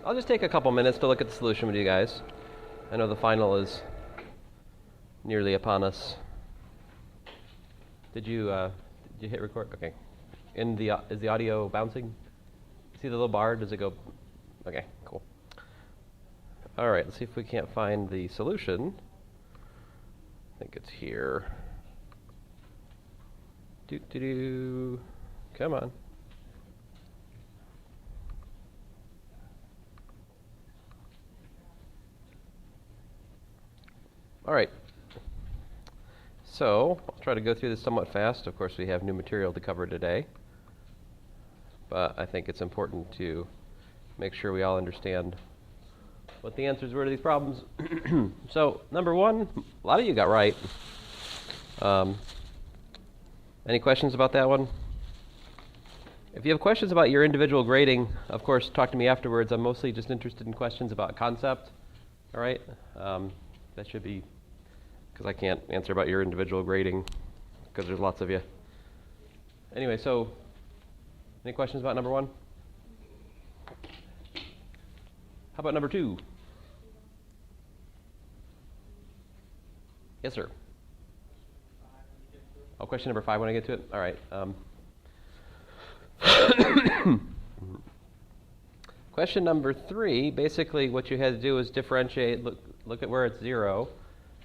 I'll just take a couple minutes to look at the solution with you guys. I know the final is nearly upon us. Did you hit record? Okay. Is the audio bouncing? See the little bar? Does it go? Okay, cool. All right, let's see if we can't find the solution. I think it's here. Come on. All right. So I'll try to go through this somewhat fast. Of course, we have new material to cover today. But I think it's important to make sure we all understand what the answers were to these problems. So, number one, a lot of you got right. Any questions about that one? If you have questions about your individual grading, of course, talk to me afterwards. I'm mostly just interested in questions about concept. All right? That should be, because I can't answer about your individual grading, because there's lots of you. Anyway, so, any questions about number one? How about number two? Yes, sir. Oh, question number 5 when I get to it? All right. Question number 3, basically what you had to do is differentiate, look at where it's 0.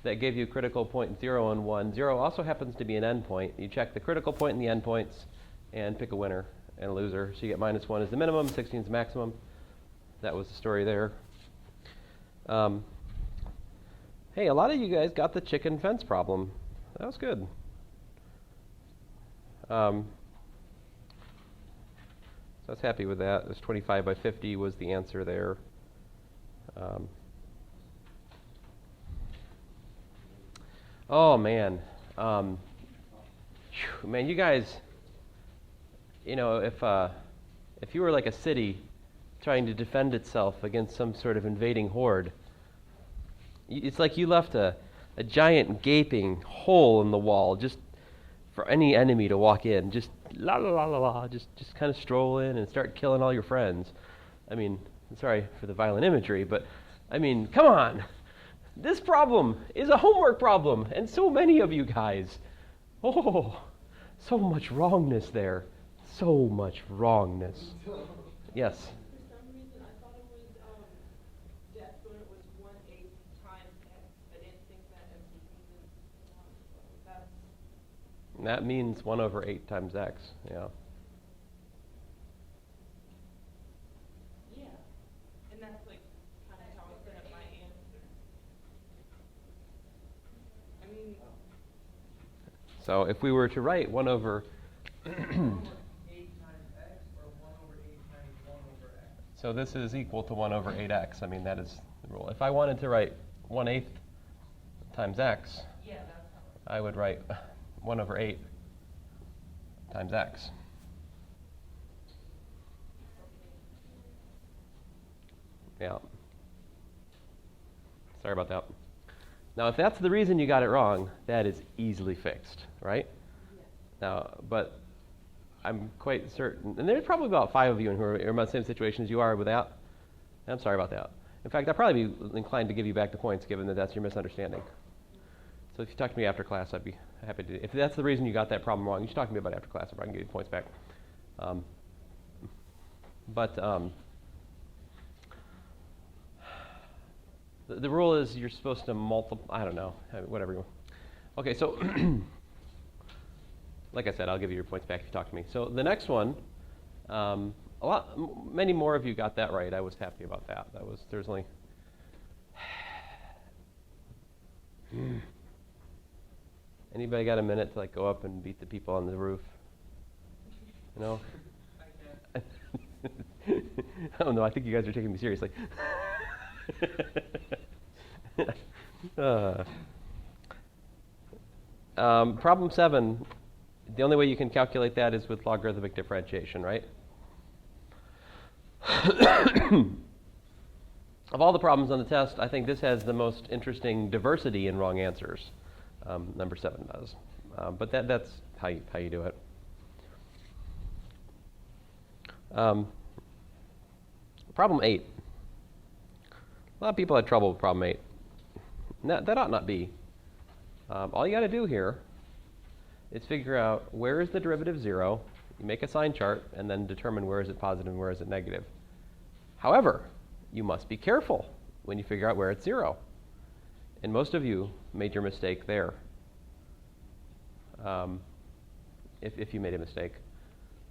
That gave you critical point 0 and 1. 0 also happens to be an endpoint. You check the critical point and the endpoints and pick a winner and a loser. So you get -1 is the minimum, 16 is the maximum. That was the story there. Hey, a lot of you guys got the chicken fence problem. That was good. So I was happy with that. It was 25 by 50 was the answer there. Oh, man. Man, you guys, you know, if you were like a city trying to defend itself against some sort of invading horde, it's like you left a giant gaping hole in the wall just for any enemy to walk in. Just la la la la la, just kind of stroll in and start killing all your friends. I mean, sorry for the violent imagery, but I mean, come on. This problem is a homework problem, and so many of you guys. Oh, so much wrongness there. So much wrongness. Yes? That means 1 over 8 times x, yeah. Yeah, and that's like kind of how I set up my answer. I mean... So if we were to write 1 over... 8 times x or 1 over 8 times 1 over x? So this is equal to 1 over 8x. I mean, that is the rule. If I wanted to write 1/8 times x, yeah, that's how I would write 1 over 8 times x. Yeah. Sorry about that. Now, if that's the reason you got it wrong, that is easily fixed, right? yeah. Now, but I'm quite certain, and there's probably about 5 of you who are in the same situation as you are with that. I'm sorry about that. In fact, I'd probably be inclined to give you back the points, given that that's your misunderstanding. So if you talk to me after class, I'd be happy to. If that's the reason you got that problem wrong, you should talk to me about it after class, if I can give you the points back. The rule is you're supposed to multiply. I don't know, whatever you want. Okay, so like I said, I'll give you your points back if you talk to me. So the next one, many more of you got that right. I was happy about that. There's only. Anybody got a minute to like go up and beat the people on the roof? You know? I Oh no, I think you guys are taking me seriously. Problem 7, the only way you can calculate that is with logarithmic differentiation, right? Of all the problems on the test, I think this has the most interesting diversity in wrong answers. Number 7 does. But that's how you do it. Problem 8. A lot of people had trouble with problem 8. That ought not be. All you got to do here is figure out where is the derivative 0, you make a sign chart, and then determine where is it positive and where is it negative. However, you must be careful when you figure out where it's 0. And most of you made your mistake there. If you made a mistake,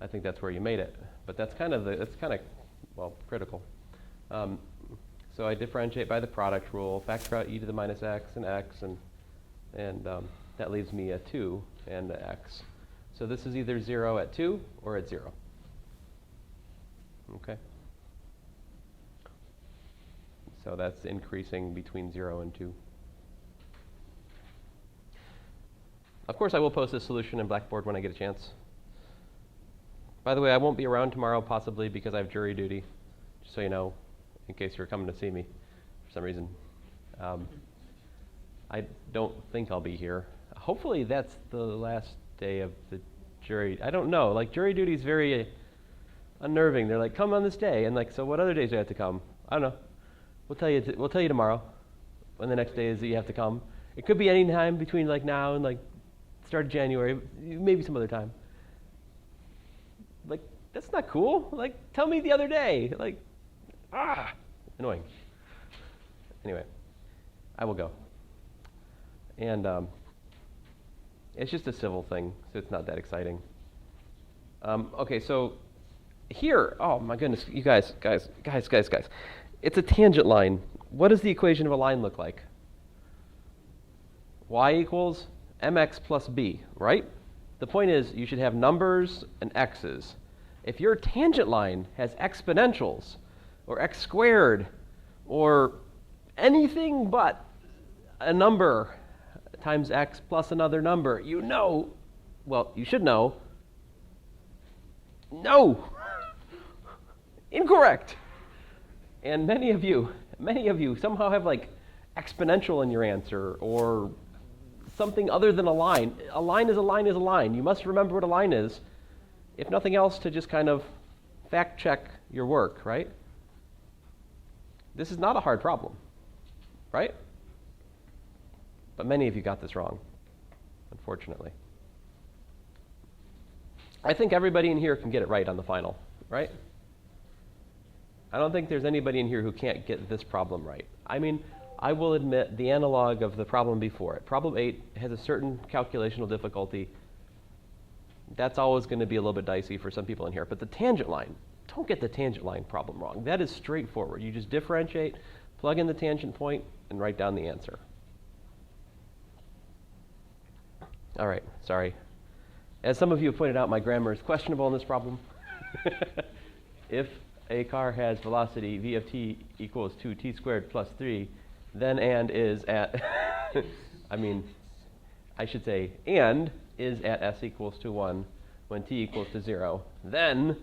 I think that's where you made it. But that's kind of well, critical. So I differentiate by the product rule, factor out e to the minus x, and that leaves me a 2 and a x. So this is either 0 at 2 or at 0. Okay? So that's increasing between 0 and 2. Of course, I will post this solution in Blackboard when I get a chance. By the way, I won't be around tomorrow, possibly because I have jury duty, just so you know, in case you're coming to see me for some reason. I don't think I'll be here. Hopefully that's the last day of the jury. I don't know. Like, jury duty is very unnerving. They're like, come on this day. And like, so what other days do I have to come? I don't know. We'll tell you tomorrow when the next day is that you have to come. It could be any time between like now and like start of January, maybe some other time. Like, that's not cool. Like, tell me the other day. Like, annoying. Anyway, I will go. And it's just a civil thing, so it's not that exciting. Okay, so here, oh my goodness, you guys. It's a tangent line. What does the equation of a line look like? Y equals mx plus b, right? The point is you should have numbers and x's. If your tangent line has exponentials or x squared or anything but a number times x plus another number, you should know, no, incorrect. And many of you somehow have like exponential in your answer or something other than a line. A line is a line is a line. You must remember what a line is, if nothing else, to just kind of fact check your work, right? This is not a hard problem, right? But many of you got this wrong, unfortunately. I think everybody in here can get it right on the final, right? I don't think there's anybody in here who can't get this problem right. I mean, I will admit the analog of the problem before it. Problem 8 has a certain calculational difficulty. That's always going to be a little bit dicey for some people in here. But the tangent line, don't get the tangent line problem wrong. That is straightforward. You just differentiate, plug in the tangent point, and write down the answer. All right, sorry. As some of you have pointed out, my grammar is questionable in this problem. If a car has velocity v of t equals 2t squared plus 3, then and is at, I should say and is at s equals to 1 when t equals to 0. Then,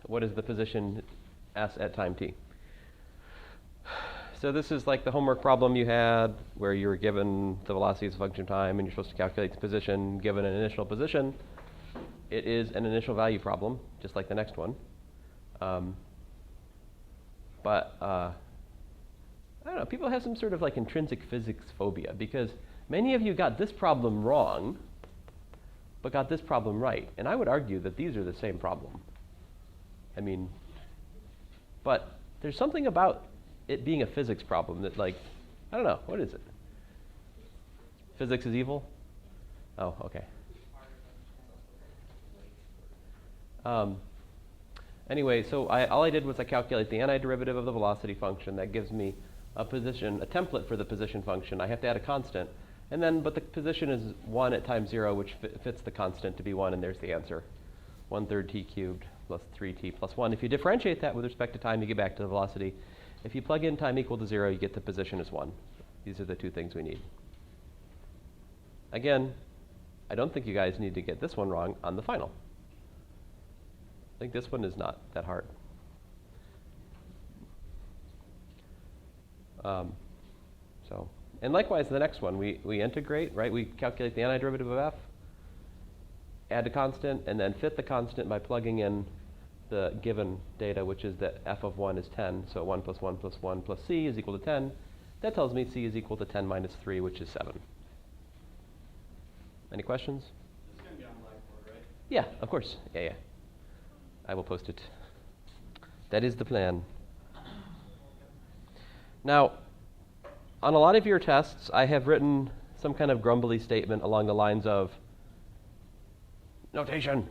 what is the position s at time t? So this is like the homework problem you had where you were given the velocity as a function of time and you're supposed to calculate the position given an initial position. It is an initial value problem, just like the next one. But I don't know, people have some sort of like intrinsic physics phobia because many of you got this problem wrong, but got this problem right. And I would argue that these are the same problem. But there's something about it being a physics problem that, like, I don't know, what is it? Physics is evil? Oh, okay. Anyway, so all I did was I calculate the antiderivative of the velocity function. That gives me a template for the position function. I have to add a constant. But the position is 1 at time 0, which fits the constant to be 1, and there's the answer. 1/3 t cubed plus 3t plus 1. If you differentiate that with respect to time, you get back to the velocity. If you plug in time equal to 0, you get the position as 1. These are the two things we need. Again, I don't think you guys need to get this one wrong on the final. I think this one is not that hard. And likewise, the next one, we integrate, right? We calculate the antiderivative of f, add a constant, and then fit the constant by plugging in the given data, which is that f of 1 is 10, so 1 plus 1 plus 1 plus c is equal to 10. That tells me c is equal to 10 minus 3, which is 7. Any questions? This is going to be on Blackboard, right? Yeah, of course. Yeah. I will post it. That is the plan. Now, on a lot of your tests, I have written some kind of grumbly statement along the lines of notation,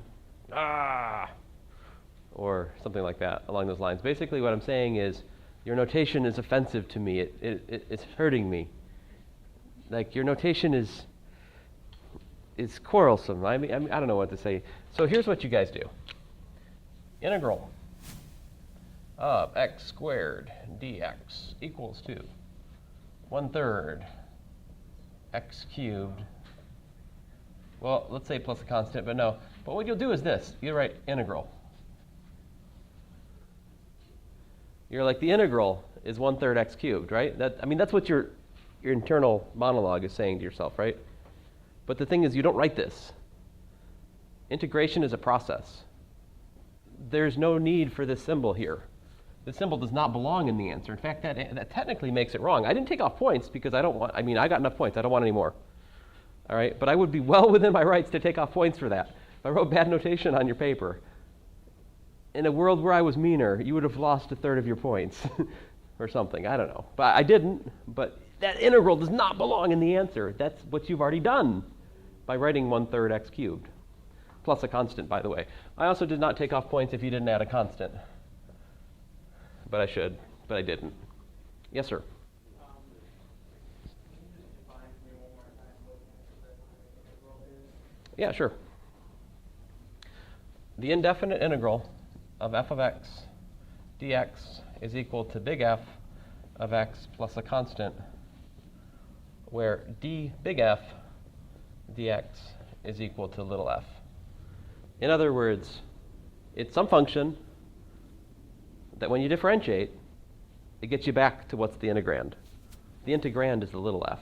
or something like that along those lines. Basically, what I'm saying is your notation is offensive to me. It's hurting me. Like, your notation is quarrelsome. I mean, I don't know what to say. So here's what you guys do. Integral of x squared dx equals to 1/3 x cubed. Well, let's say plus a constant, but no. But what you'll do is this. You write integral. You're like, the integral is 1/3 x cubed, right? That's what your internal monologue is saying to yourself, right? But the thing is, you don't write this. Integration is a process. There's no need for this symbol here. This symbol does not belong in the answer. In fact, that technically makes it wrong. I didn't take off points because I got enough points. I don't want any more. All right? But I would be well within my rights to take off points for that. If I wrote bad notation on your paper, in a world where I was meaner, you would have lost 1/3 of your points or something. I don't know. But I didn't. But that integral does not belong in the answer. That's what you've already done by writing 1/3 x cubed. Plus a constant, by the way. I also did not take off points if you didn't add a constant. But I should, but I didn't. Yes, sir? Can you just define for me one more time what indefinite integral is? Yeah, sure. The indefinite integral of f of x dx is equal to big F of x plus a constant, where d big F dx is equal to little f. In other words, it's some function that when you differentiate, it gets you back to what's the integrand. The integrand is the little f.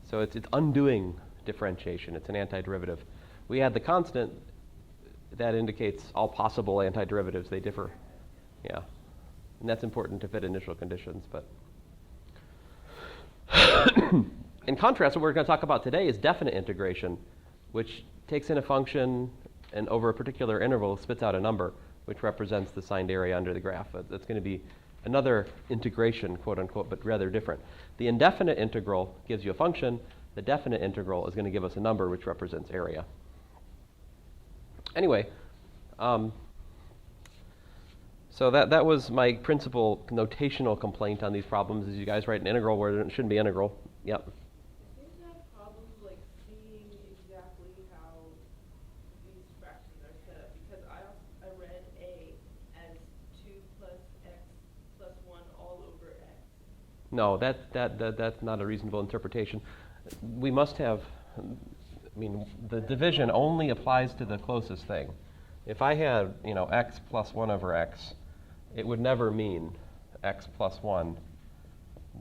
So it's undoing differentiation. It's an antiderivative. We add the constant that indicates all possible antiderivatives. They differ. Yeah. And that's important to fit initial conditions. But in contrast, what we're going to talk about today is definite integration, which takes in a function and over a particular interval spits out a number, which represents the signed area under the graph. That's going to be another integration, quote unquote, but rather different. The indefinite integral gives you a function. The definite integral is going to give us a number, which represents area. Anyway, so that was my principal notational complaint on these problems, is you guys write an integral where it shouldn't be integral. Yep. Seems to have problems like seeing exactly how these fractions are set up, because I read A as 2 plus x plus 1 all over x. No, that's not a reasonable interpretation. We must have, the division only applies to the closest thing. If I had, x plus 1 over x, it would never mean x plus 1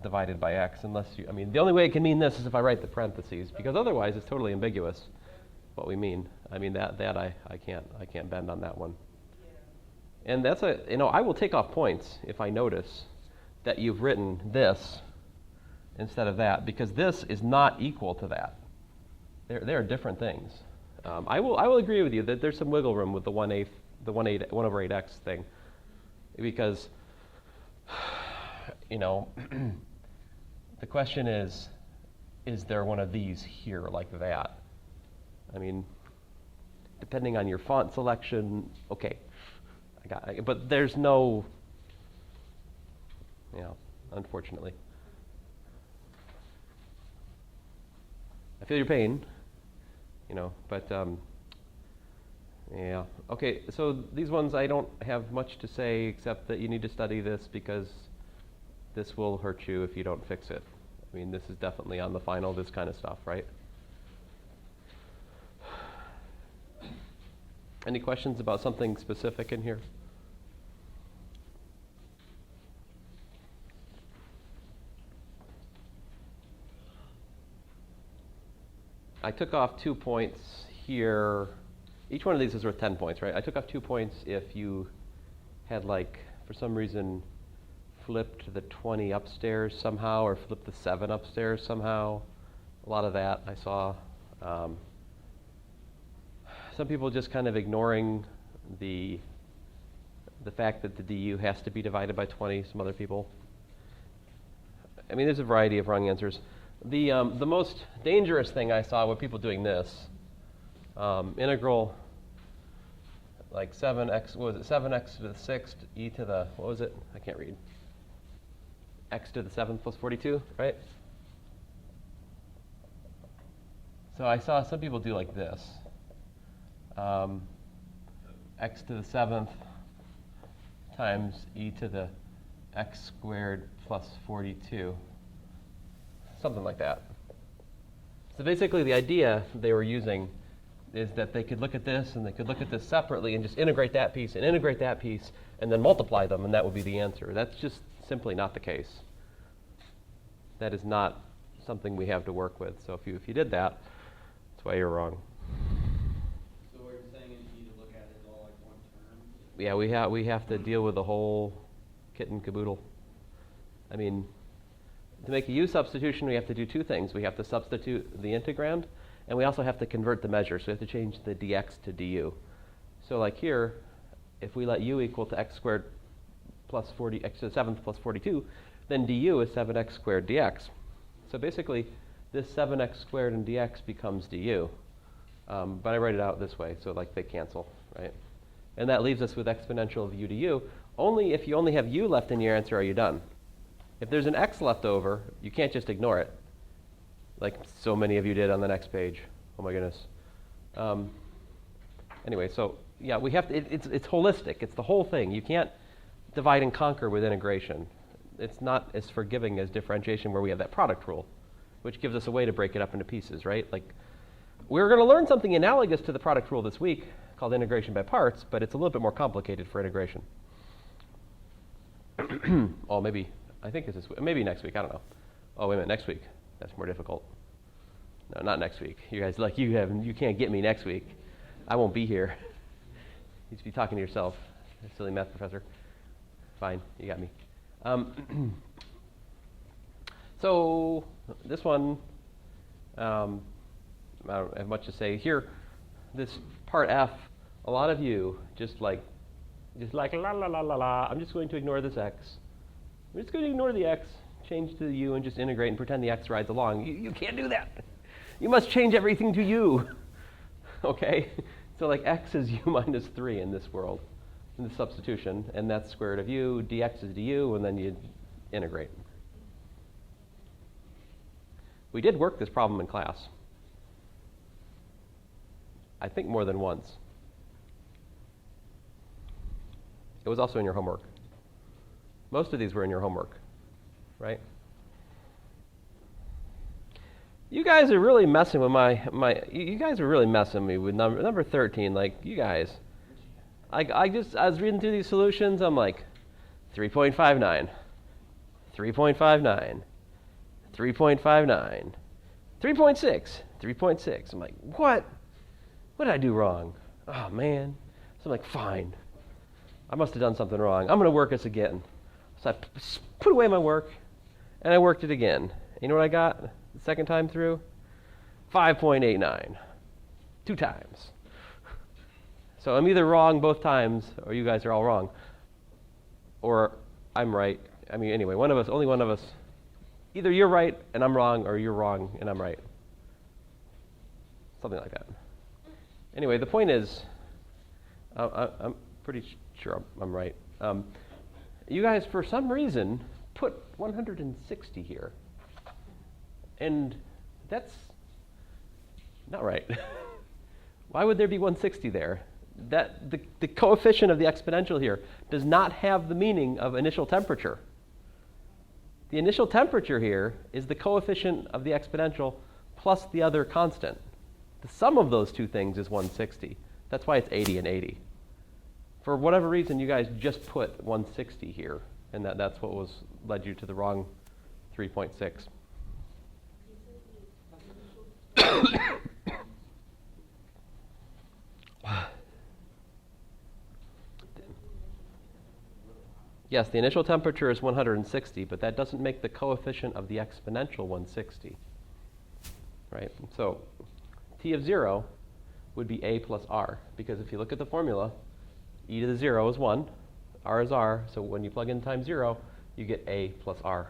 divided by x unless the only way it can mean this is if I write the parentheses, because otherwise it's totally ambiguous what we mean. I can't bend on that one. Yeah. And that's I will take off points if I notice that you've written this instead of that, because this is not equal to that. They're different things. I will agree with you that there's some wiggle room with the 1 over 8x thing, because the question is there one of these here like that? Depending on your font selection, okay, but there's no, unfortunately. I feel your pain, but yeah. Okay, so these ones I don't have much to say except that you need to study this because this will hurt you if you don't fix it. This is definitely on the final, this kind of stuff, right? Any questions about something specific in here? I took off 2 points here each one of these is worth 10 points, right? I took off 2 points if you had, like, for some reason, flipped the 20 upstairs somehow, or flipped the 7 upstairs somehow. A lot of that I saw. Some people just kind of ignoring the fact that the du has to be divided by 20. Some other people. I mean, there's a variety of wrong answers. The most dangerous thing I saw were people doing this. Integral, like 7x, what was it, 7x to the 6th, e to the, what was it? I can't read. X to the 7th plus 42, right? So I saw some people do like this. X to the 7th times e to the x squared plus 42. Something like that. So basically the idea they were using is that they could look at this and they could look at this separately and just integrate that piece and integrate that piece and then multiply them, and that would be the answer. That's just simply not the case. That is not something we have to work with. So if you did that, that's why you're wrong. So what you're saying is you need to look at it all like one term? Yeah, we have to deal with the whole kit and caboodle. I mean, to make a u substitution, we have to do two things. We have to substitute the integrand, and we also have to convert the measure. So we have to change the dx to du. So like here, if we let u equal to x squared plus 40, x to the 7th plus 42, then du is 7x squared dx. So basically, this 7x squared and dx becomes du. But I write it out this way, so like they cancel, right? And that leaves us with exponential of u to u. Only if you only have u left in your answer are you done. If there's an x left over, you can't just ignore it, like so many of you did on the next page. Oh my goodness. Anyway, so yeah, we have to, it's holistic. It's the whole thing. You can't divide and conquer with integration. It's not as forgiving as differentiation, where we have that product rule, which gives us a way to break it up into pieces, right? Like, we're going to learn something analogous to the product rule this week called integration by parts, but it's a little bit more complicated for integration. Oh, maybe, I think it's this week. Maybe next week, I don't know. Oh, wait a minute, next week. That's more difficult. No, not next week. You guys, like, you can't get me next week. I won't be here. You should be talking to yourself, silly math professor. Fine, you got me. So this one, I don't have much to say here. This part F, a lot of you just like la la la la la. I'm just going to ignore this x. I'm just going to ignore the x, change to the u, and just integrate and pretend the x rides along. You can't do that. You must change everything to u. Okay? So like x is u minus 3 in this world, in the substitution, and that's square root of u, dx is du, and then you integrate. We did work this problem in class. I think more than once. It was also in your homework. Most of these were in your homework, right? You guys are really messing with you guys are really messing me with number 13. Like, you guys, I was reading through these solutions. I'm like, 3.59, 3.59, 3.59, 3.6, 3.6. I'm like, what? What did I do wrong? Oh, man. So I'm like, fine. I must have done something wrong. I'm going to work this again. So I put away my work, and I worked it again. You know what I got the second time through? 5.89. 2 times. So I'm either wrong both times, or you guys are all wrong. Or I'm right. I mean, anyway, only one of us. Either you're right and I'm wrong, or you're wrong and I'm right. Something like that. Anyway, the point is, I'm pretty sure I'm right. You guys, for some reason, put 160 here. And that's not right. Why would there be 160 there? The coefficient of the exponential here does not have the meaning of initial temperature. The initial temperature here is the coefficient of the exponential plus the other constant. The sum of those two things is 160. That's why it's 80 and 80. For whatever reason, you guys just put 160 here, and that's what led you to the wrong 3.6. Yes, the initial temperature is 160, but that doesn't make the coefficient of the exponential 160. Right? So t of 0 would be a plus r, because if you look at the formula, e to the 0 is 1, r is r, so when you plug in times 0, you get a plus r.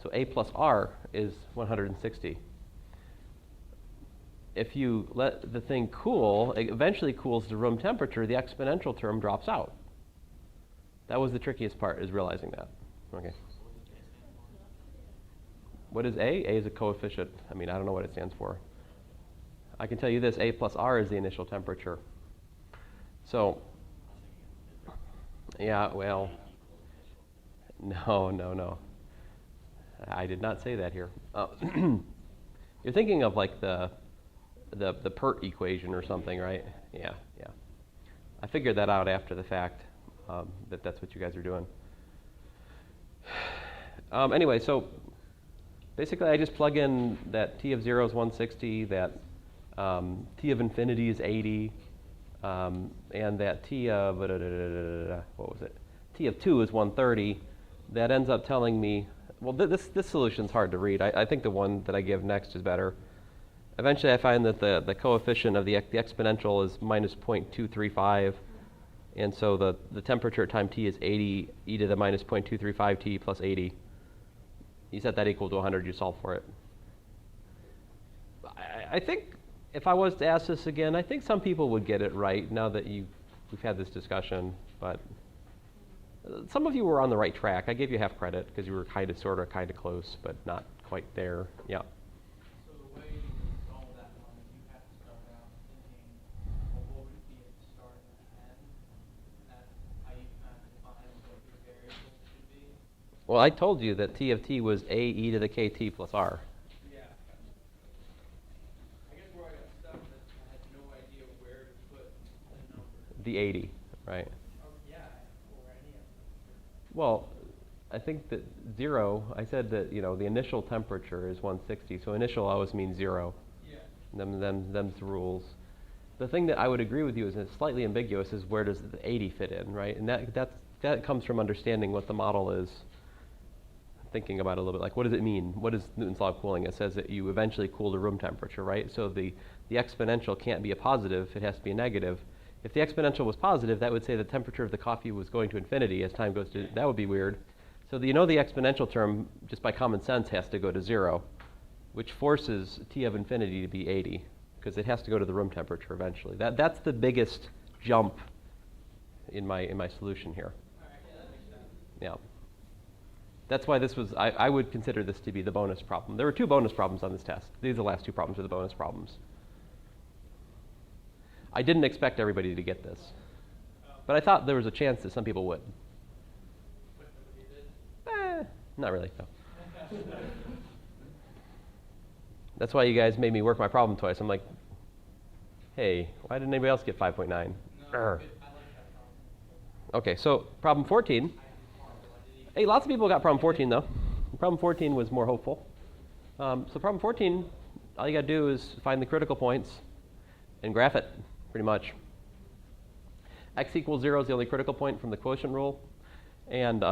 So a plus r is 160. If you let the thing cool, it eventually cools to room temperature, the exponential term drops out. That was the trickiest part, is realizing that. Okay. What is A? A is a coefficient. I mean, I don't know what it stands for. I can tell you this, A plus R is the initial temperature. So, yeah, well, no. I did not say that here. You're thinking of like the PERT equation or something, right? Yeah. I figured that out after the fact, that's what you guys are doing. Anyway, so basically I just plug in that t of 0 is 160, that t of infinity is 80, and that t of, what was it? T of 2 is 130. That ends up telling me, well, this solution's hard to read. I think the one that I give next is better. Eventually I find that the coefficient of the exponential is minus 0.235, and so the temperature at time t is 80, e to the minus 0.235 t plus 80. You set that equal to 100, you solve for it. I think if I was to ask this again, I think some people would get it right now that we've had this discussion, but some of you were on the right track. I gave you half credit because you were kind of close, but not quite there. Yeah. So the way you solve that one, you have to start out thinking, well, what would it be at the start and at the end? And that's how you kind of define what your variables should be. Well, I told you that t of t was a e to the kt plus r. Yeah. I guess where I got stuck is I had no idea where to put the number. The 80, right? Yeah, or any of them. Well, I think that 0, I said that, the initial temperature is 160, so initial always means 0. Yeah. Them's the rules. The thing that I would agree with you is it's slightly ambiguous is where does the 80 fit in, right? And that comes from understanding what the model is, thinking about it a little bit. Like, what does it mean? What is Newton's law of cooling? It says that you eventually cool to room temperature, right? So the exponential can't be a positive, it has to be a negative. If the exponential was positive, that would say the temperature of the coffee was going to infinity as time goes to, that would be weird. So the exponential term, just by common sense, has to go to 0, which forces t of infinity to be 80, because it has to go to the room temperature eventually. That's the biggest jump in my solution here. All right, yeah, that makes sense. Yeah. That's why this was, I would consider this to be the bonus problem. There were 2 bonus problems on this test. These are the last 2 problems are the bonus problems. I didn't expect everybody to get this, but I thought there was a chance that some people would. But nobody did. Not really, no. That's why you guys made me work my problem twice. I'm like, hey, why didn't anybody else get 5.9? No, I like that problem. Okay, so problem 14. Hey, lots of people got problem 14 though. Problem 14 was more hopeful. So problem 14, all you got to do is find the critical points and graph it, pretty much. X equals 0 is the only critical point from the quotient rule. And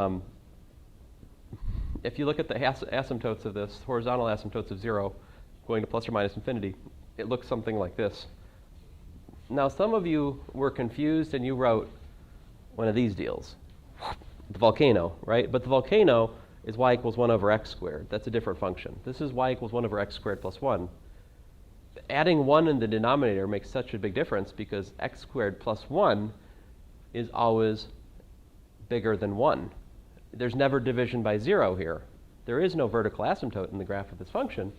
if you look at the asymptotes of this, horizontal asymptotes of 0, going to plus or minus infinity, it looks something like this. Now, some of you were confused and you wrote one of these deals. The volcano, right? But the volcano is y equals 1 over x squared. That's a different function. This is y equals 1 over x squared plus 1. Adding 1 in the denominator makes such a big difference because x squared plus 1 is always bigger than 1. There's never division by 0 here. There is no vertical asymptote in the graph of this function,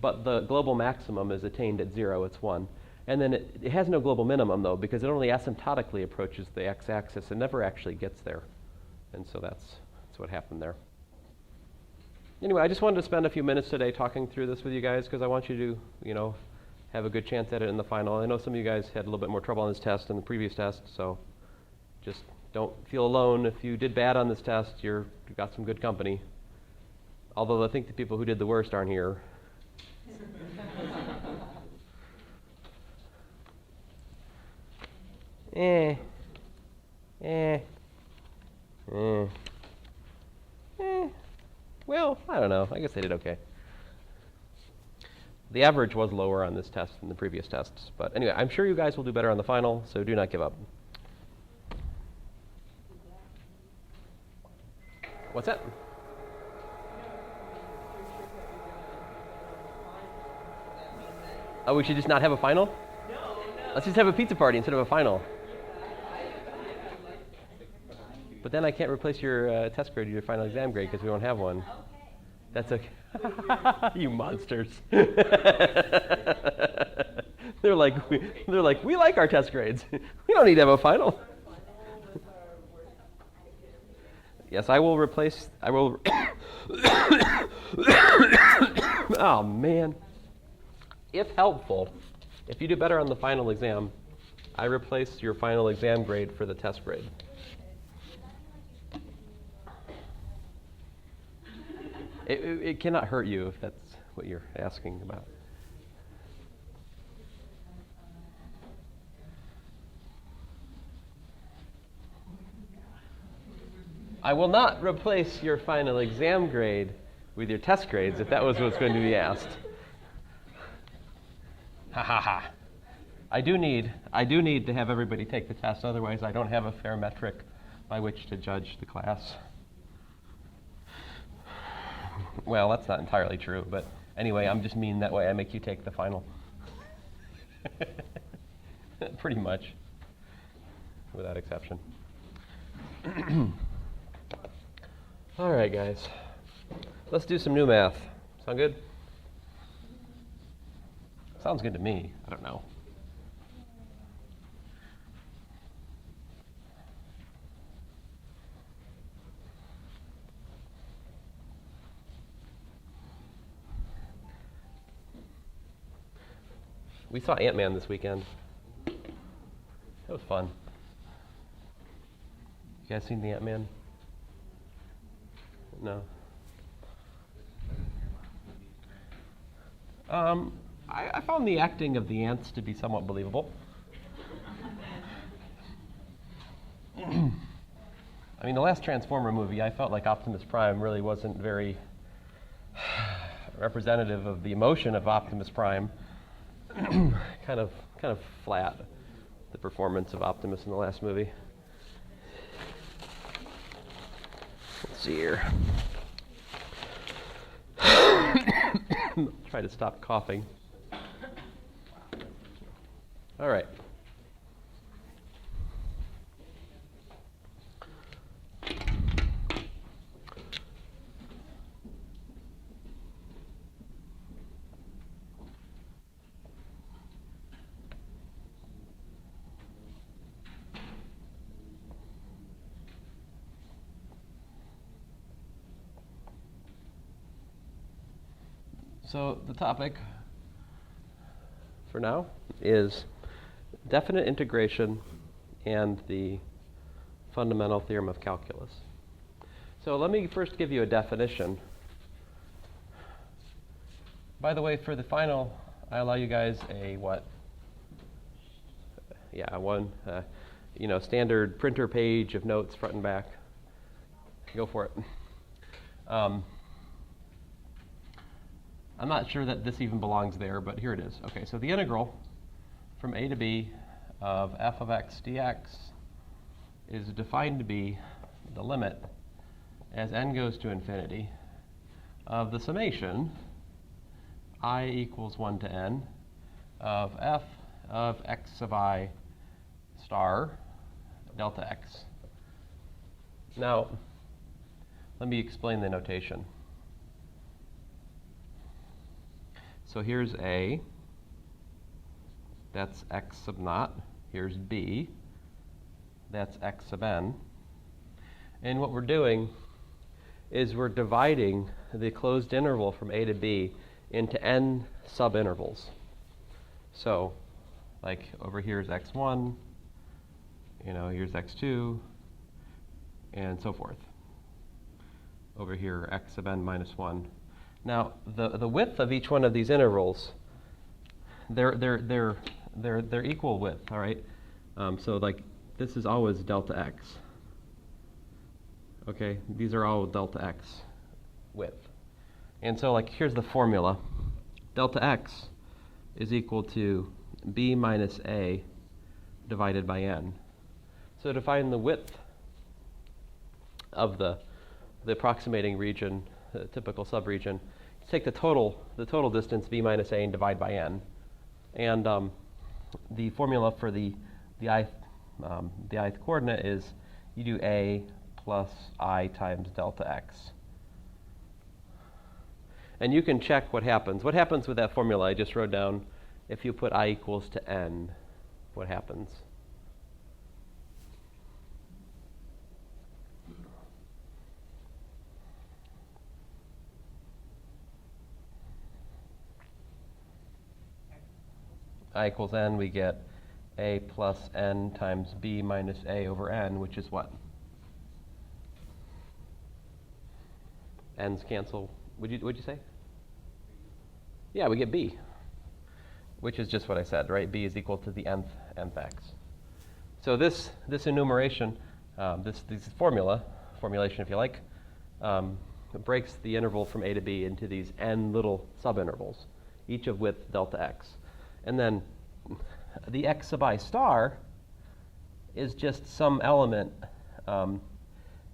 but the global maximum is attained at 0, it's 1. And then it has no global minimum, though, because it only asymptotically approaches the x-axis and never actually gets there. And so that's what happened there. Anyway, I just wanted to spend a few minutes today talking through this with you guys because I want you to, have a good chance at it in the final. I know some of you guys had a little bit more trouble on this test than the previous test, so just don't feel alone. If you did bad on this test, you've got some good company. Although I think the people who did the worst aren't here. Well, I don't know. I guess they did okay. The average was lower on this test than the previous tests. But anyway, I'm sure you guys will do better on the final, so do not give up. What's that? Oh, we should just not have a final? No. Let's just have a pizza party instead of a final. But then I can't replace your test grade, your final exam grade, because we won't have one. That's okay. You monsters. They're like, we like our test grades. We don't need to have a final. Yes, I will replace. I will. Oh man. If helpful, if you do better on the final exam, I replace your final exam grade for the test grade. It cannot hurt you if that's what you're asking about. I will not replace your final exam grade with your test grades if that was what's going to be asked. Ha ha ha. I do need to have everybody take the test, otherwise I don't have a fair metric by which to judge the class. Well, that's not entirely true, but anyway, I'm just mean that way. I make you take the final. Pretty much, without exception. All right, guys. Let's do some new math. Sound good? Sounds good to me. I don't know. We saw Ant-Man this weekend. That was fun. You guys seen the Ant-Man? No. I found the acting of the ants to be somewhat believable. I mean, the last Transformer movie, I felt like Optimus Prime really wasn't very representative of the emotion of Optimus Prime. kind of flat, the performance of Optimus in the last movie. Let's see here. Try to stop coughing. All right. So the topic for now is definite integration and the fundamental theorem of calculus. So let me first give you a definition. By the way, for the final, I allow you guys a what? Yeah, one standard printer page of notes front and back. Go for it. I'm not sure that this even belongs there, but here it is. Okay, so the integral from a to b of f of x dx is defined to be the limit as n goes to infinity of the summation I equals 1 to n of f of x of I star delta x. Now, let me explain the notation. So here's A, that's x sub naught. Here's B, that's x sub n. And what we're doing is we're dividing the closed interval from A to B into n subintervals. So, like over here is x1, here's x2, and so forth. Over here, x sub n minus 1. Now, the width of each one of these intervals, they're equal width, all right? So like this is always delta x. Okay, these are all delta x width. And so like here's the formula. Delta x is equal to b minus a divided by n. So to find the width of the approximating region, the typical subregion, take the total distance b minus a and divide by n. And the formula for the ith coordinate is you do a plus I times delta x. And you can check what happens. What happens with that formula I just wrote down? If you put I equals to n, what happens? I equals n, we get a plus n times b minus a over n, which is what? N's cancel. What'd you say? Yeah, we get b, which is just what I said, right? B is equal to the nth x. So this enumeration, this formulation if you like, breaks the interval from a to b into these n little subintervals, each of width delta x. And then the x sub I star is just some element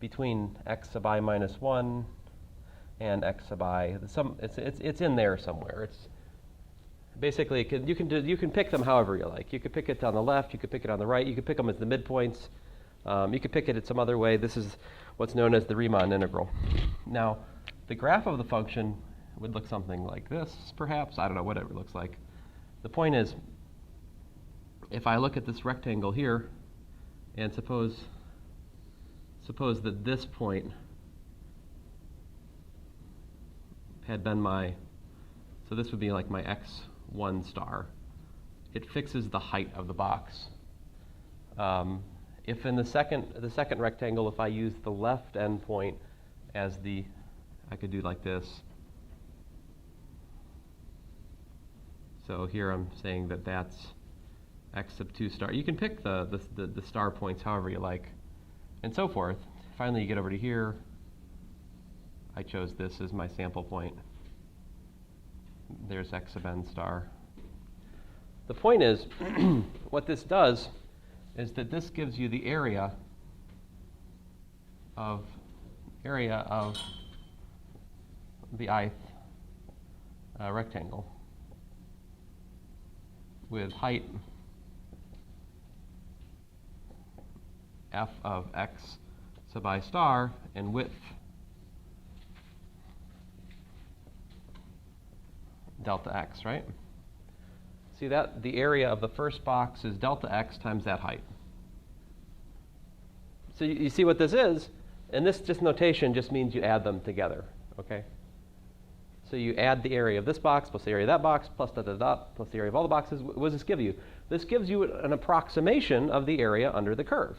between x sub I minus 1 and x sub I. It's in there somewhere. It's basically you can pick them however you like. You could pick it on the left. You could pick it on the right. You could pick them as the midpoints. You could pick it at some other way. This is what's known as the Riemann integral. Now, the graph of the function would look something like this, perhaps. I don't know, whatever it looks like. The point is, if I look at this rectangle here, and suppose that this point had been so this would be like my x1 star. It fixes the height of the box. If in the second rectangle, if I use the left endpoint as I could do like this. So here I'm saying that that's x sub 2 star. You can pick the star points however you like, and so forth. Finally, you get over to here. I chose this as my sample point. There's x sub n star. The point is, what this does is that this gives you the area of the ith rectangle with height f of x sub I star and width delta x, right? See that? The area of the first box is delta x times that height. So you see what this is? And this just notation just means you add them together, okay? So you add the area of this box plus the area of that box plus plus the area of all the boxes. What does this give you? This gives you an approximation of the area under the curve,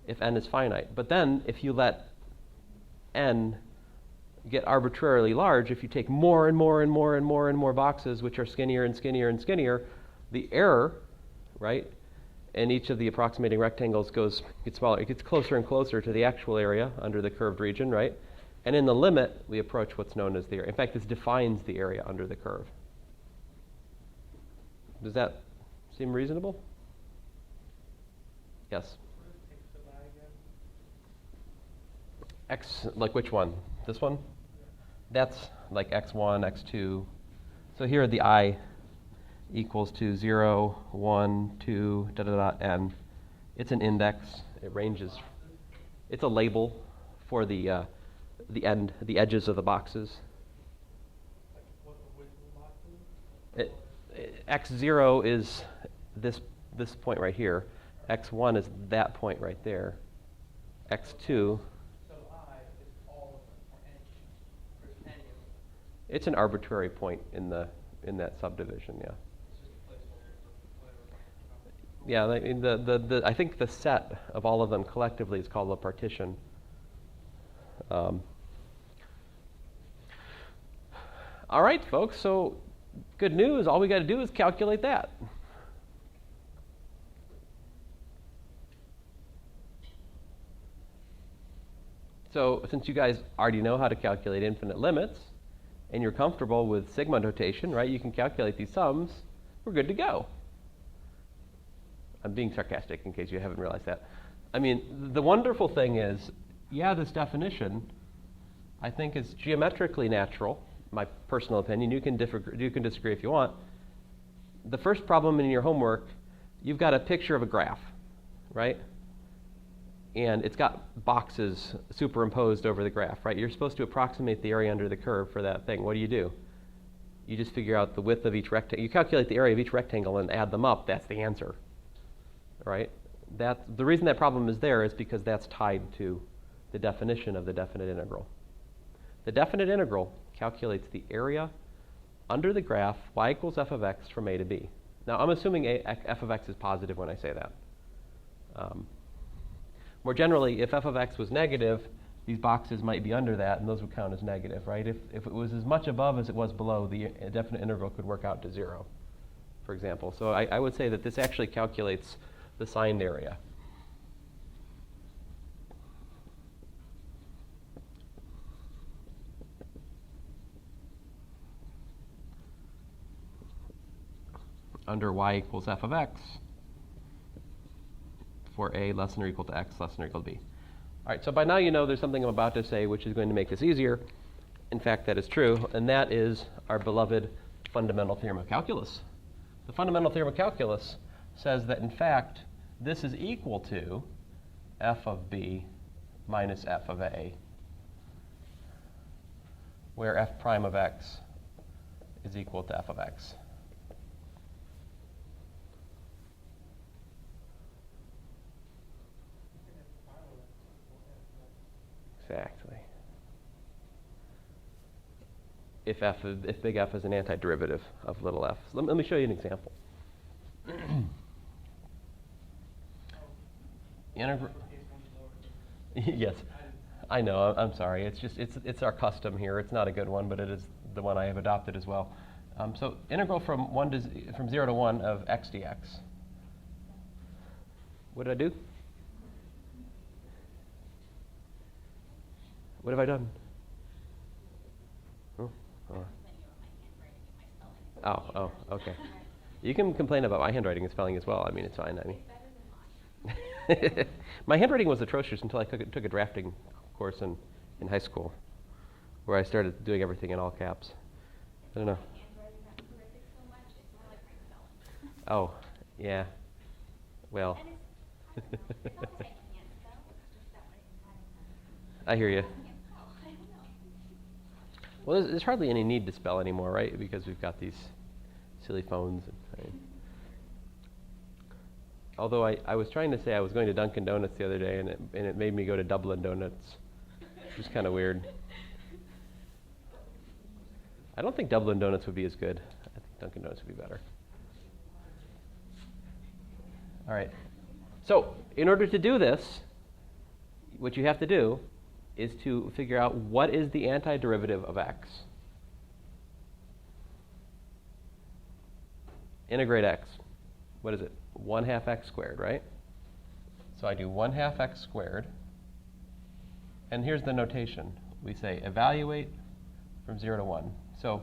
if n is finite. But then if you let n get arbitrarily large, if you take more and more and more and more and more boxes which are skinnier and skinnier and skinnier, the error, right, in each of the approximating rectangles gets smaller. It gets closer and closer to the actual area under the curved region, right? And in the limit, we approach what's known as the area. In fact, this defines the area under the curve. Does that seem reasonable? Yes? What is x sub I again? X, like which one? This one? That's like x1, x2. So here the I equals to 0, 1, 2, n. It's an index. It ranges. It's a label for the edges of the boxes. Like what the width of the box is? X0 is this point right here. X1 is that point right there. X2. So I is all of them, or any of them. It's an arbitrary point in that subdivision. Yeah. It's just a placeholder for whatever. Yeah. I think the set of all of them collectively is called a partition. All right, folks. So good news. All we got to do is calculate that. So since you guys already know how to calculate infinite limits, and you're comfortable with sigma notation, right? You can calculate these sums. We're good to go. I'm being sarcastic in case you haven't realized that. I mean, the wonderful thing is, yeah, this definition, I think, is geometrically natural. My personal opinion. You can disagree if you want. The first problem in your homework, you've got a picture of a graph, right? And it's got boxes superimposed over the graph, right? You're supposed to approximate the area under the curve for that thing. What do? You just figure out the width of each rectangle. You calculate the area of each rectangle and add them up. That's the answer, right? The reason that problem is there is because that's tied to the definition of the definite integral. The definite integral calculates the area under the graph y equals f of x from a to b. Now, I'm assuming f of x is positive when I say that. More generally, if f of x was negative, these boxes might be under that, and those would count as negative, right? If it was as much above as it was below, the definite integral could work out to 0, for example. So I would say that this actually calculates the signed area. Under y equals f of x for a less than or equal to x less than or equal to b. All right, so by now you know there's something I'm about to say which is going to make this easier. In fact, that is true, and that is our beloved fundamental theorem of calculus. The fundamental theorem of calculus says that, in fact, this is equal to f of b minus f of a, where f prime of x is equal to f of x. Exactly. If big F is an antiderivative of little f. So let me show you an example. Yes, I know. I'm sorry. It's our custom here. It's not a good one, but it is the one I have adopted as well. So integral from 0 to 1 of x dx. What did I do? What have I done? Oh, okay. You can complain about my handwriting and spelling as well. I mean, it's fine. My handwriting was atrocious until I took a drafting course in high school, where I started doing everything in all caps. I don't know. Oh, yeah. Well. I hear you. Well, there's hardly any need to spell anymore, right? Because we've got these silly phones. Although I was trying to say I was going to Dunkin' Donuts the other day, and it made me go to Dublin Donuts, which is kind of weird. I don't think Dublin Donuts would be as good. I think Dunkin' Donuts would be better. All right. So in order to do this, what you have to do is to figure out what is the antiderivative of x. Integrate x. What is it? 1/2 x squared, right? So I do 1/2 x squared. And here's the notation. We say evaluate from 0 to 1. So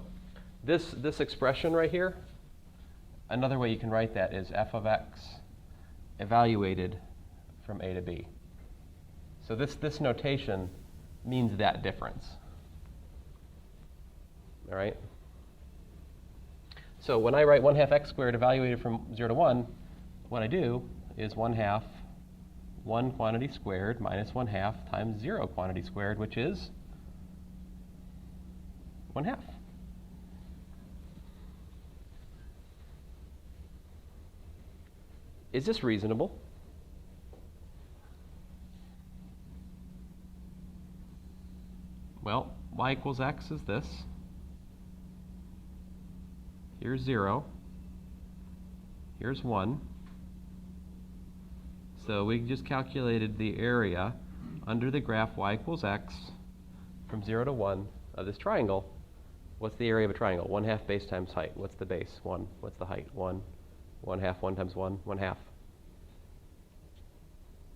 this expression right here, another way you can write that is f of x evaluated from a to b. So this notation means that difference. All right? So when I write 1/2 x squared evaluated from 0 to 1, what I do is 1/2 1 quantity squared minus 1/2 times 0 quantity squared, which is 1/2. Is this reasonable? Well, y equals x is this. Here's 0. Here's 1. So we just calculated the area under the graph y equals x from 0 to 1 of this triangle. What's the area of a triangle? 1/2 base times height. What's the base? 1. What's the height? 1. 1/2, 1 times 1, 1/2.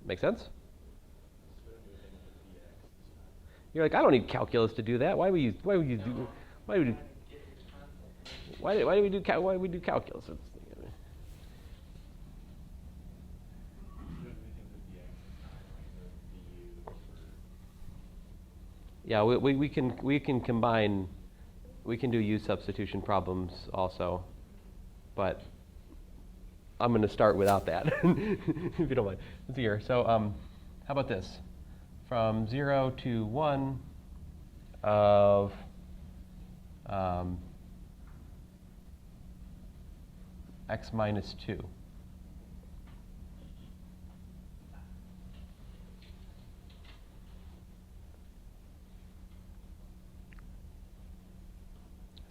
Make sense? You're like, I don't need calculus to do that. Why would you do? Why do we do calculus? Yeah, we can combine. We can do U substitution problems also, but I'm going to start without that, if you don't mind. Let's see here. So how about this? From 0 to 1 of x minus 2.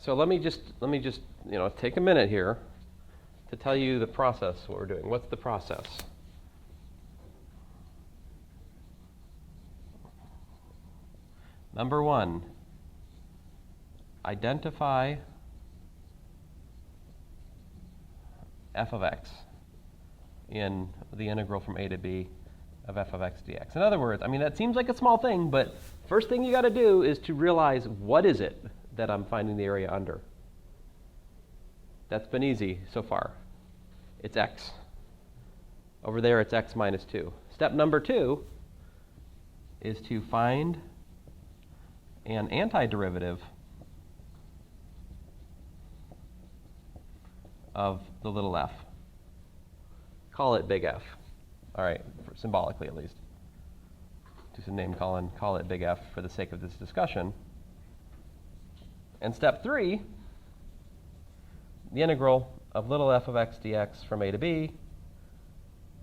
So let me just take a minute here to tell you the process, what we're doing. What's the process? Number 1, identify f of x in the integral from a to b of f of x dx. In other words, I mean, that seems like a small thing, but first thing you got to do is to realize what is it that I'm finding the area under. That's been easy so far. It's x. Over there, it's x minus 2. Step number 2 is to find an antiderivative of the little f. Call it big F. All right, symbolically at least. Do some name calling, call it big F for the sake of this discussion. And step 3, the integral of little f of x dx from a to b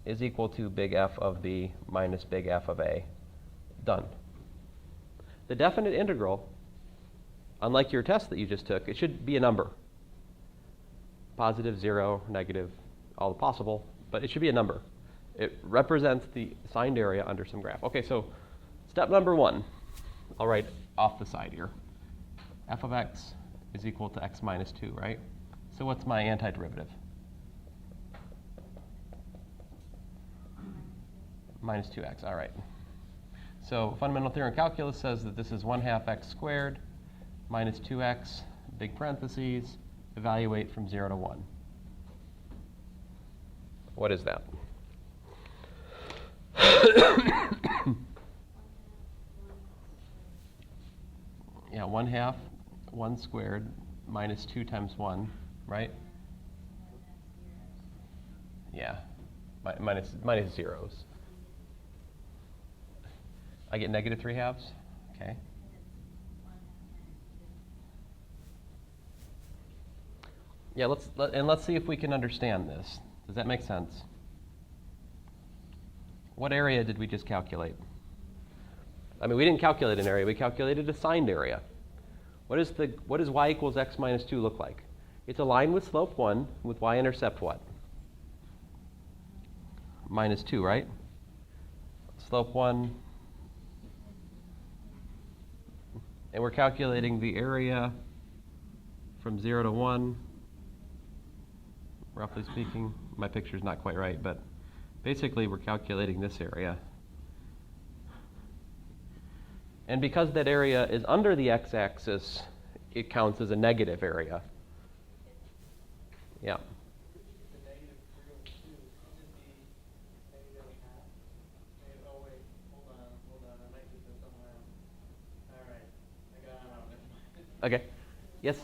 is equal to big F of b minus big F of a. Done. The definite integral, unlike your test that you just took, it should be a number. Positive, 0, negative, all the possible, but it should be a number. It represents the signed area under some graph. Okay, so step number 1, I'll write off the side here. F of x is equal to x minus 2, right? So what's my antiderivative? Minus 2x, all right. So fundamental theorem of calculus says that this is 1/2 x squared minus 2x, big parentheses, evaluate from 0 to 1. What is that? Yeah, 1/2, 1 squared, minus 2 times 1, right? Yeah, minus zeros. I get negative 3/2, okay. Yeah, let's see if we can understand this. Does that make sense? What area did we just calculate? I mean, we didn't calculate an area, we calculated a signed area. What does y equals x minus 2 look like? It's a line with slope 1 with y-intercept what? Minus 2, right? Slope 1. And we're calculating the area from 0 to 1, roughly speaking. My picture's not quite right, but basically we're calculating this area. And because that area is under the x-axis, it counts as a negative area. Yeah. The negative 3 over 2, should it be negative half? Oh wait, hold on, I might do this somewhere else. All right, I got it out. Okay. Yes?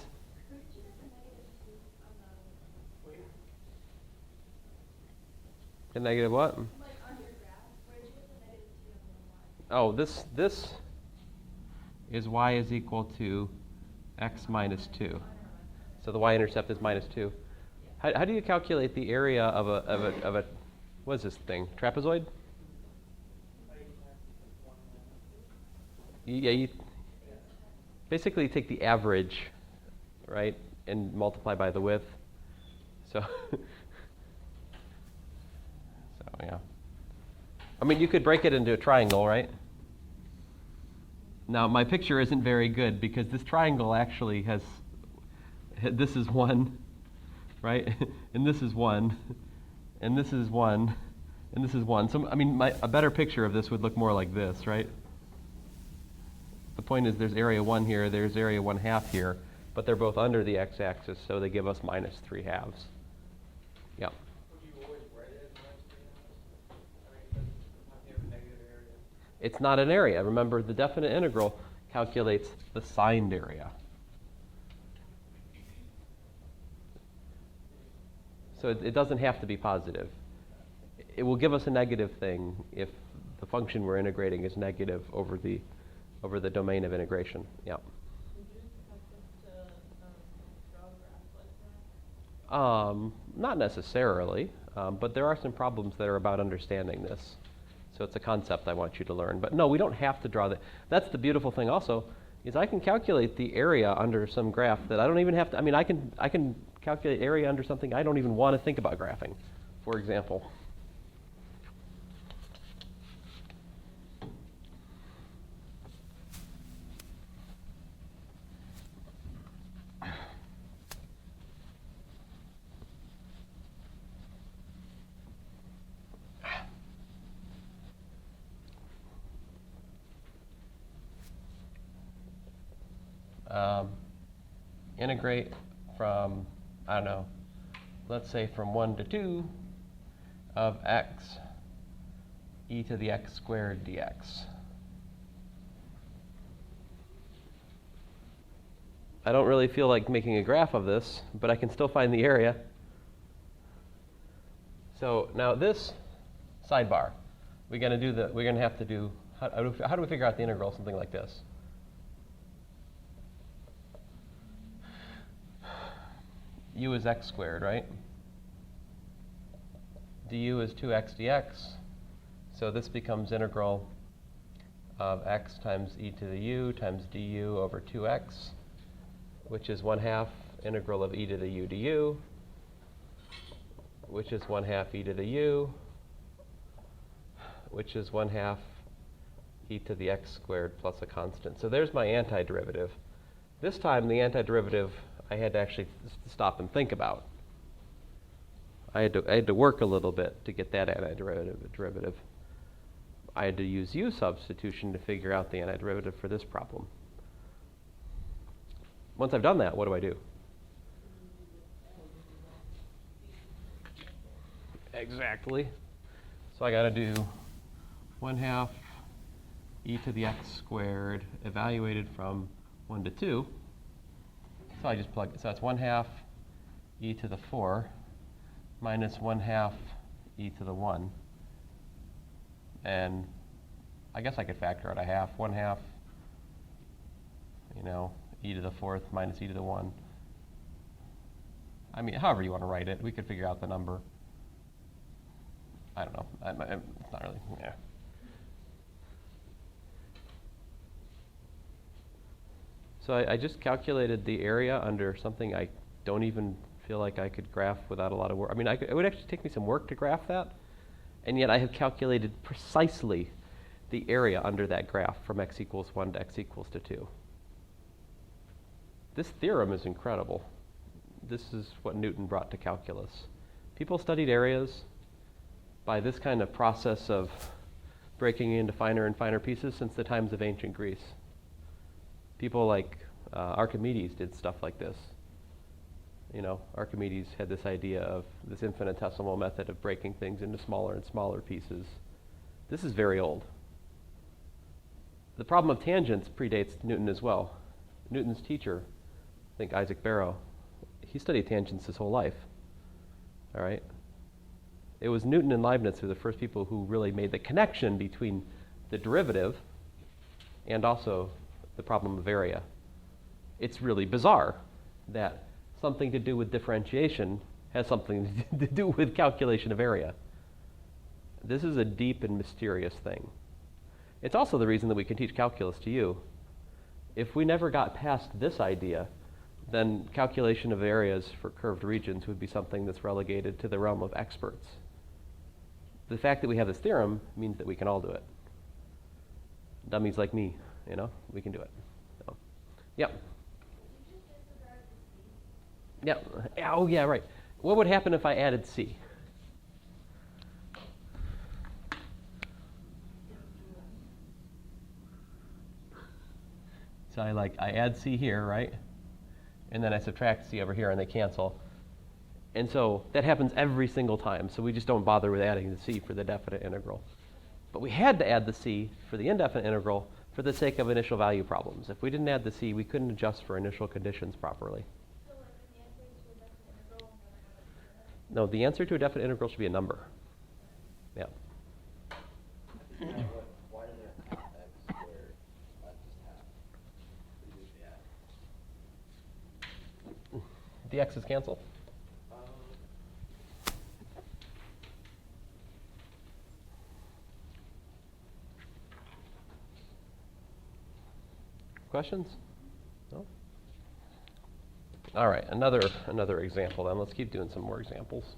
The negative what? Like on your graph, where did you get the negative 2 and then y? Oh, this is y is equal to x minus 2. So the y-intercept is minus 2. How do you calculate the area of a what is this thing? Trapezoid? You basically take the average, right, and multiply by the width. So yeah. I mean, you could break it into a triangle, right? Now, my picture isn't very good because this triangle actually has, this is 1, right? And this is 1, and this is 1, and this is 1. So, I mean, a better picture of this would look more like this, right? point is there's area 1 here, there's area 1/2 here, but they're both under the x-axis, so they give us -3/2. Yeah. Would you always write it as -3/2? I mean, because sometimes you have a negative area. It's not an area. Remember, the definite integral calculates the signed area. So it doesn't have to be positive. It will give us a negative thing if the function we're integrating is negative over the domain of integration. Yeah. Would you expect us to draw a graph like that? Not necessarily, but there are some problems that are about understanding this. So it's a concept I want you to learn. But no, we don't have to draw that. That's the beautiful thing also, is I can calculate the area under some graph that I don't even have to, I mean, I can calculate area under something I don't even want to think about graphing, for example. Integrate from, I don't know, let's say from 1 to 2 of x e to the x squared dx. I don't really feel like making a graph of this, but I can still find the area. So now this sidebar, we're going to have to do, how do we figure out the integral, something like this? U is x squared, right? Du is 2x dx. So this becomes integral of x times e to the u times du over 2x, which is 1/2 integral of e to the u du, which is 1/2 e to the u, which is 1/2 e to the x squared plus a constant. So there's my antiderivative. This time the antiderivative I had to actually stop and think about. I had to work a little bit to get that antiderivative. I had to use u substitution to figure out the antiderivative for this problem. Once I've done that, what do I do? Exactly. So I got to do 1/2 e to the x squared evaluated from 1 to 2. So I just plug it. So that's 1/2 e to the 4 minus 1/2 e to the 1. And I guess I could factor out a half. 1/2, e to the 4th minus e to the 1. I mean, however you want to write it, we could figure out the number. I don't know. It's not really, yeah. So I just calculated the area under something I don't even feel like I could graph without a lot of work. I mean, it would actually take me some work to graph that, and yet I have calculated precisely the area under that graph from x equals 1 to x equals to 2. This theorem is incredible. This is what Newton brought to calculus. People studied areas by this kind of process of breaking into finer and finer pieces since the times of ancient Greece. People like Archimedes did stuff like this. Archimedes had this idea of this infinitesimal method of breaking things into smaller and smaller pieces. This is very old. The problem of tangents predates Newton as well. Newton's teacher, I think Isaac Barrow, he studied tangents his whole life. All right? It was Newton and Leibniz who were the first people who really made the connection between the derivative and also the problem of area. It's really bizarre that something to do with differentiation has something to do with calculation of area. This is a deep and mysterious thing. It's also the reason that we can teach calculus to you. If we never got past this idea, then calculation of areas for curved regions would be something that's relegated to the realm of experts. The fact that we have this theorem means that we can all do it. Dummies like me, we can do it. So, yeah. Yeah. Oh, yeah, right. What would happen if I added C? So I add c here, right? And then I subtract c over here, and they cancel. And so that happens every single time, so we just don't bother with adding the c for the definite integral. But we had to add the c for the indefinite integral for the sake of initial value problems. If we didn't add the c, we couldn't adjust for initial conditions properly. So like the answer to a definite integral will never have a zero? No, the answer to a definite integral should be a number. Yeah. Why does there have x squared, not just half? What do you do with the x? The x's cancel. Questions? No? All right, another example then. Let's keep doing some more examples.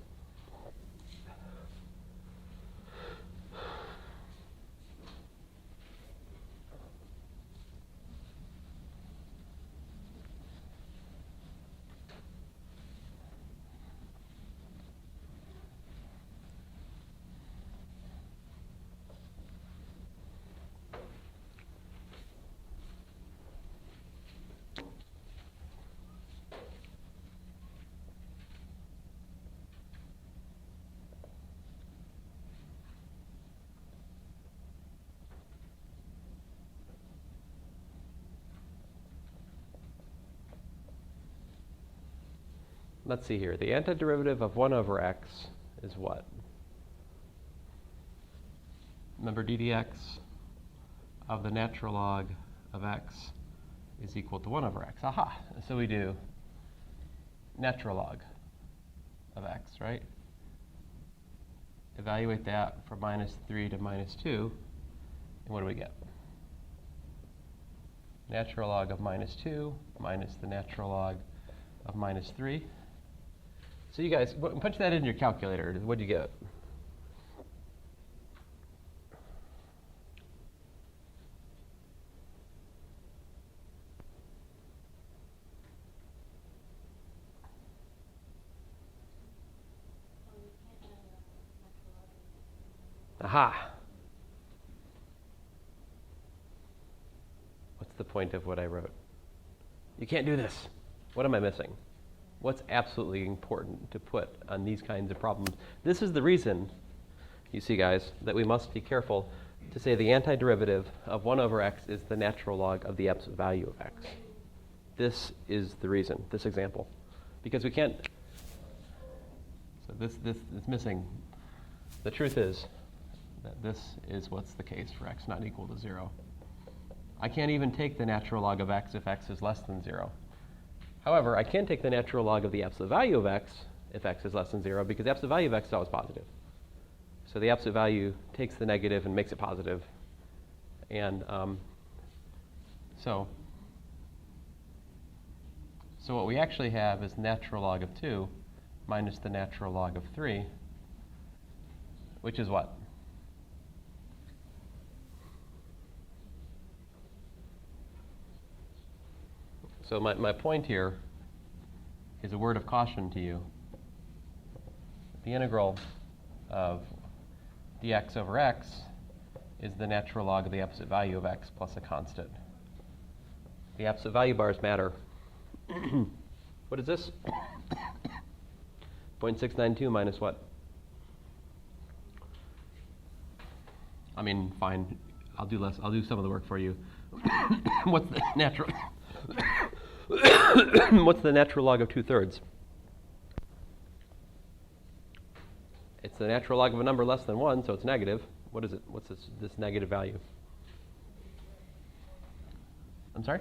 Let's see here. The antiderivative of 1 over x is what? Remember ddx of the natural log of x is equal to 1 over x. Aha! So we do natural log of x, right? Evaluate that from -3 to -2, and what do we get? Natural log of -2 minus the natural log of -3. So you guys, punch that in your calculator. What do you get? Aha! What's the point of what I wrote? You can't do this. What am I missing? What's absolutely important to put on these kinds of problems? This is the reason, you see guys, that we must be careful to say the antiderivative of 1 over x is the natural log of the absolute value of x. This is the reason, this example. Because we can't, so this is missing. The truth is that this is what's the case for x not equal to 0. I can't even take the natural log of x if x is less than 0. However, I can take the natural log of the absolute value of x if x is less than 0, because the absolute value of x is always positive. So the absolute value takes the negative and makes it positive. And so what we actually have is natural log of 2 minus the natural log of 3, which is what? So my point here is a word of caution to you. The integral of dx over x is the natural log of the absolute value of x plus a constant. The absolute value bars matter. What is this? 0.692 minus what? I mean, fine. I'll do less. I'll do some of the work for you. What's the natural? What's the natural log of 2/3? It's the natural log of a number less than 1, so it's negative. What is it? What's this negative value? I'm sorry?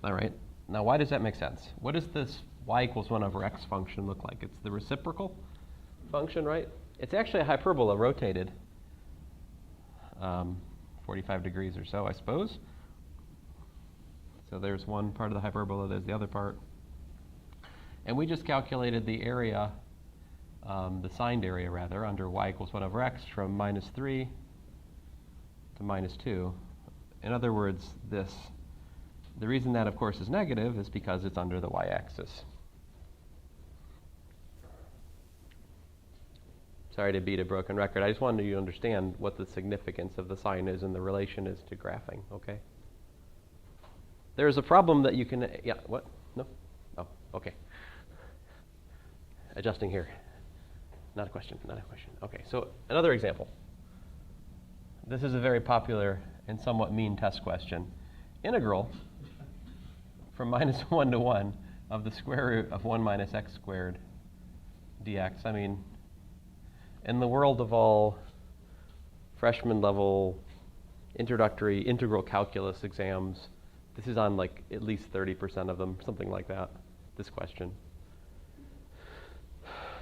All right. Now, why does that make sense? What does this y equals 1 over x function look like? It's the reciprocal function, right? It's actually a hyperbola rotated 45 degrees or so, I suppose. So there's one part of the hyperbola, there's the other part. And we just calculated the area, the signed area rather, under y equals 1 over x from -3 to -2. In other words, the reason that, of course, is negative is because it's under the y-axis. Sorry to beat a broken record. I just wanted you to understand what the significance of the sign is and the relation is to graphing, okay? There's a problem that you can, yeah, what? No? Oh, okay. Adjusting here. Not a question, not a question. Okay, so another example. This is a very popular and somewhat mean test question. Integral from -1 to 1 of the square root of 1 minus x squared dx. I mean, in the world of all freshman level introductory integral calculus exams, this is on like at least 30% of them, something like that, this question.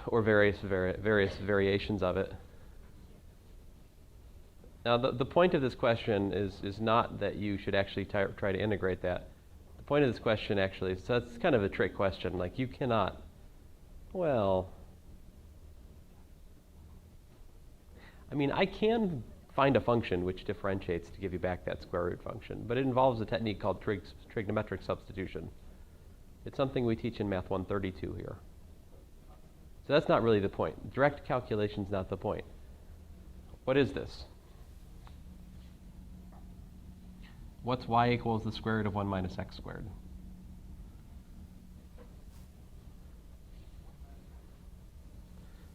Or various variations of it. Now, the point of this question is not that you should actually try to integrate that. The point of this question actually is, so it's kind of a trick question. Like, you cannot, well, I mean, I can find a function which differentiates to give you back that square root function, but it involves a technique called trigonometric substitution. It's something we teach in Math 132 here. So that's not really the point. Direct calculation is not the point. What is this? What's y equals the square root of 1 minus x squared?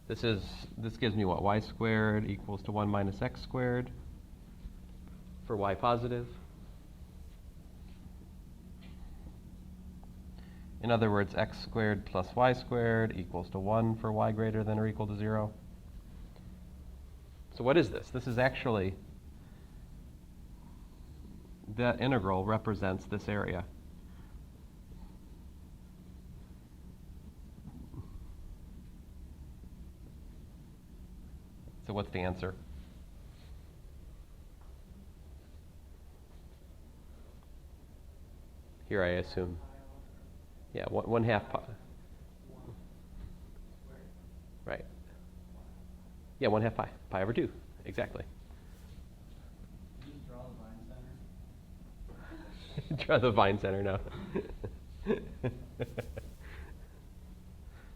This gives me what? Y squared equals to 1 minus x squared for y positive. In other words, x squared plus y squared equals to 1 for y greater than or equal to 0. So what is this? This is actually, that integral represents this area. So what's the answer? Here I assume. Yeah, 1/2 pi. Right. Yeah, 1/2 pi. Pi over 2. Exactly. Can you just draw the line center? Draw the Vine Center now.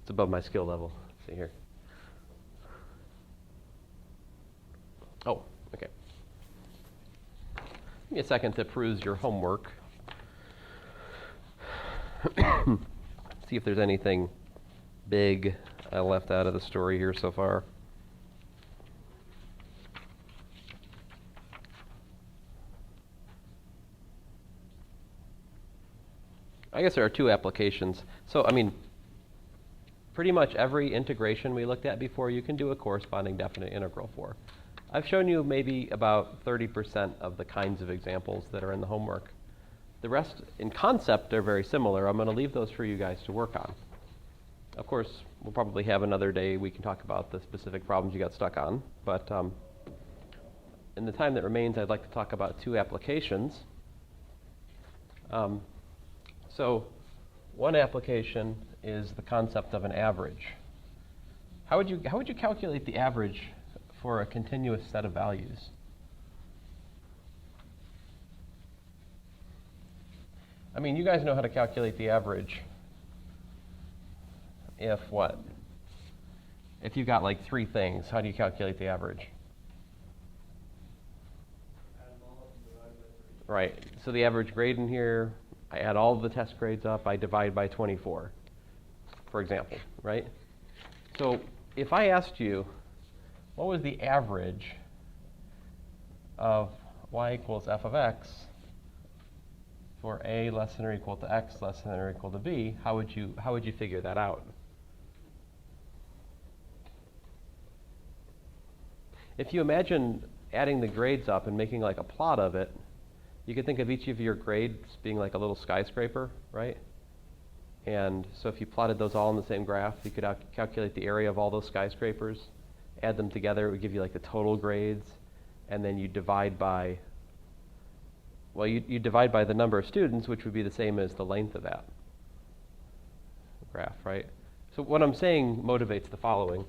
It's above my skill level. Let's see here. Oh, okay. Give me a second to peruse your homework. See if there's anything big I left out of the story here so far. I guess there are two applications. So, I mean, pretty much every integration we looked at before, you can do a corresponding definite integral for. I've shown you maybe about 30% of the kinds of examples that are in the homework. The rest, in concept, are very similar. I'm going to leave those for you guys to work on. Of course, we'll probably have another day we can talk about the specific problems you got stuck on. But in the time that remains, I'd like to talk about two applications. So one application is the concept of an average. How would you calculate the average for a continuous set of values? I mean, you guys know how to calculate the average if what? If you've got like 3 things, how do you calculate the average? Add them all up and divide by 3. Right. So the average grade in here, I add all of the test grades up, I divide by 24, for example, right? So if I asked you, what was the average of y equals f of x for a less than or equal to x less than or equal to b, how would you figure that out? If you imagine adding the grades up and making like a plot of it, you could think of each of your grades being like a little skyscraper, right? And so if you plotted those all in the same graph, you could calculate the area of all those skyscrapers, add them together, it would give you like the total grades, and then you divide by, well, you divide by the number of students, which would be the same as the length of that graph, right? So what I'm saying motivates the following.